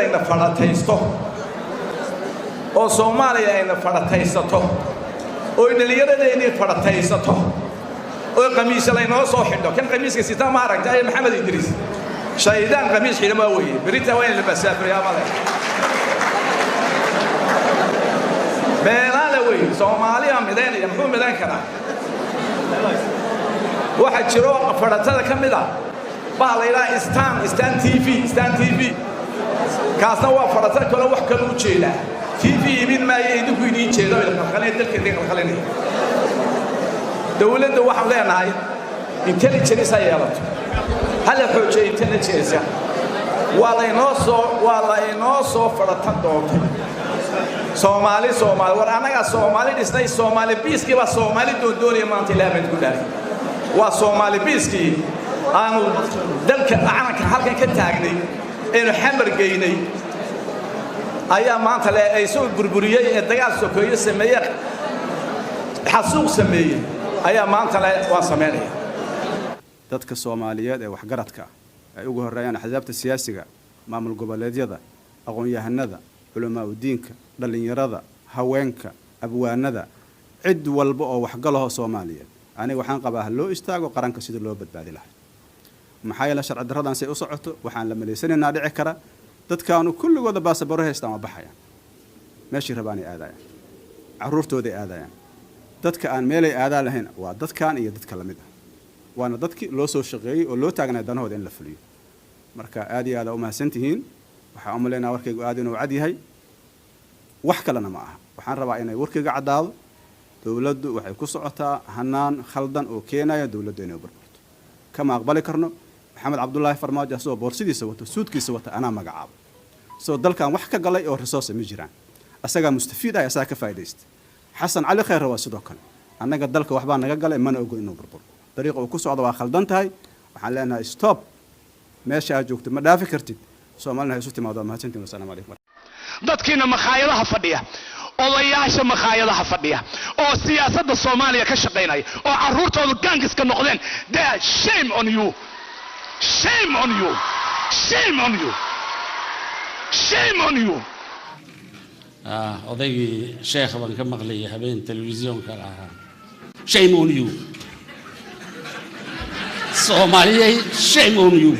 ayna farataysto oo Soomaaliya ayna farataysato oo dhalinyaradeena farataysato oo qamiis la inoo soo xidho kan qamiiska sita ma aragtay Maxamed Idriis shaydaan qamiis xidhama weeye berita waa in la basaafriyaa male beelaale weeye Soomaaliya mideynaya muxuu mideyn karaa waxa jiro faratada kamid ah baa la ilaa Stan TV kaasna waa faratada kale wax kale u jeeda TV ibin ma idinku idin jeedo qalqalay dalkeedii qalqalanay dawladda waxa leenahay intelligence ay yeelato hal xoojay intelligence wala inoo soo faratan doonto Soomaali war anaga Soomaali dhisnay Soomaali biiski waa Soomaali doondoonaya maanta ilaahay ku dhaaray waa Soomaali biiski aanu dalka calanka halkan ka taagnay inuu xamar geynay ayaa maanta ay soo burburiyay ee dagaal sokoyo sameeyay xasuuq sameeyay ayaa maanta waa sameeyay dadka Soomaaliyeed ee waxgaradka ay ugu horeeyaan axsaabta siyaasiga maamul goboleedyada aqoon-yahanada culamaa u diinka dhalinyarada haweenka abwaanada cid walba oo waxgalaha Soomaaliyeed aniga waxaan qabaa loo istaago qaranka sida loo badbaadi lahaa maxaa yeelay sharci darradan say u socoto waxaan la maleysanaynaa dhici kara dadkaanu kulligooda baasaboor haystaan waa baxayaan meeshii rabaan ay aadayaan caruurtooda aadayaan dadka aan meelay aadaan lahayn waa dadkan iyo dadka lamid ah waana dadkii loo soo shaqeeyay oo loo taagnaa danahooda in la fuliyo marka aad iyo aad u mahadsantihiin waxa u maleynaa warkaygu aad inuu cad yahay wax kalena ma aha waxaan rabaa inay warkayga cadaado dawladdu waxay ku socotaa hanaan khaldan oo keenaya dawladdu inay burburto kama aqbali karno Maxamed Cabdullaahi Farmaajo soo boorsidiisa wato suudkiisa wata ana magacaabo soo dalkan wax ka galay oo resource ma jiraan asaga mustafiid ah asaga ka faa'iideysta Xasan Cali Khayr waa sidoo kale annaga dalka waxba naga galay mana ogo inuu burburo dariiqa uu ku socdo waa khaldan tahay waxaan leenahay stop meesha aad joogto ma dhaafi kartid Soomaalina ay isu timaado mahadsantiin wassalaamu calaykum dadkiina makhaayadaha fadhiya odayaasha makhaayadaha fadhiya oo siyaasadda Soomaaliya ka shaqeynaya oo caruurtoodu gaangiska noqdeen shame on you shame on you shame on you shame on you odaygii sheekh baan ka maqlay habeen telefisyoonka ahaa shame on you Soomaaliya shame on you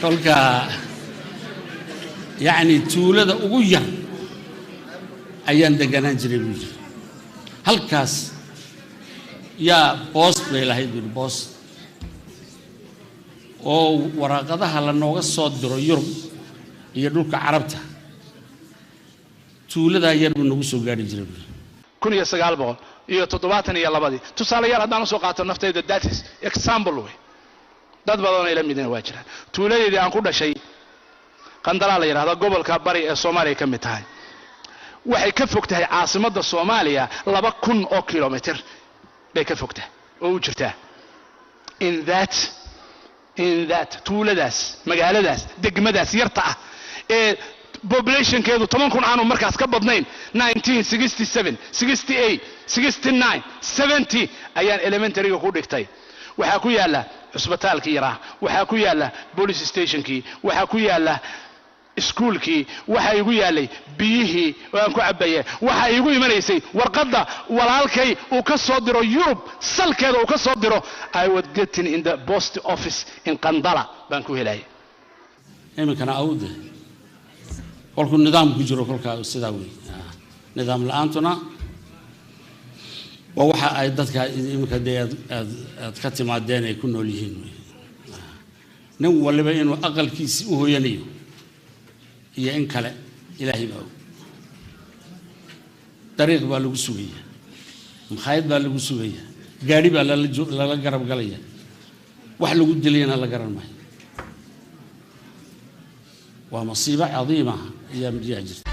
kolka يعني تولد أقوياً أيام دجاجان جريبي هالكاس يا بوست بيلا هيد البوست أو ورقة هلا نوع صدر يوم يدوك عربته تولد أيام نوع سجاري جريبي كوني يسقال بقول يتطبعتني يلا بدي تصالح يا ردان سوقات النفط ده that is example way ده بدون إلى مدينة واجرة تولد إذا أنقول شيء قندلا la yiraahdo gobolka bari ee Soomaaliya ka mid tahay waxay ka fogtahay caasimadda Soomaaliya 2000 oo kilometer bay ka fogtahay oo u jirtaa in that tuuladaas magaaladaas degmadaas yarta ah ee population-keedu 10,000 aanu markaas ka badnayn 1967 68 69 70 ayaan elementary-ga ku dhigtay waxa ku yaala cusbitaalkii yaraa waxa ku yaala police station-kii waxa ku yaala iskuulkii waxa igu yaalay biyihii waan ku cabayay waxa igu imanaysay warqadda walaalkay uu ka soo diro Europe salkeeda uu ka soo diro I would get in the post office in Qandala baan ku helay imikana awde kolku nidaamku jiro kolka sidaa weey nidaam la'aantuna waxa ay dadka imika aad ka timaadeen ay ku nool yihiin nin waliba inuu aqalkiisa u hooyanayo iyo in kale ilaahay baa dariiq baa lagu sugaya makhaayad baa lagu sugaya gaari baa la garab galaya wax lagu dilayna la garan maayo waa masiibo cadiima ayaa jirta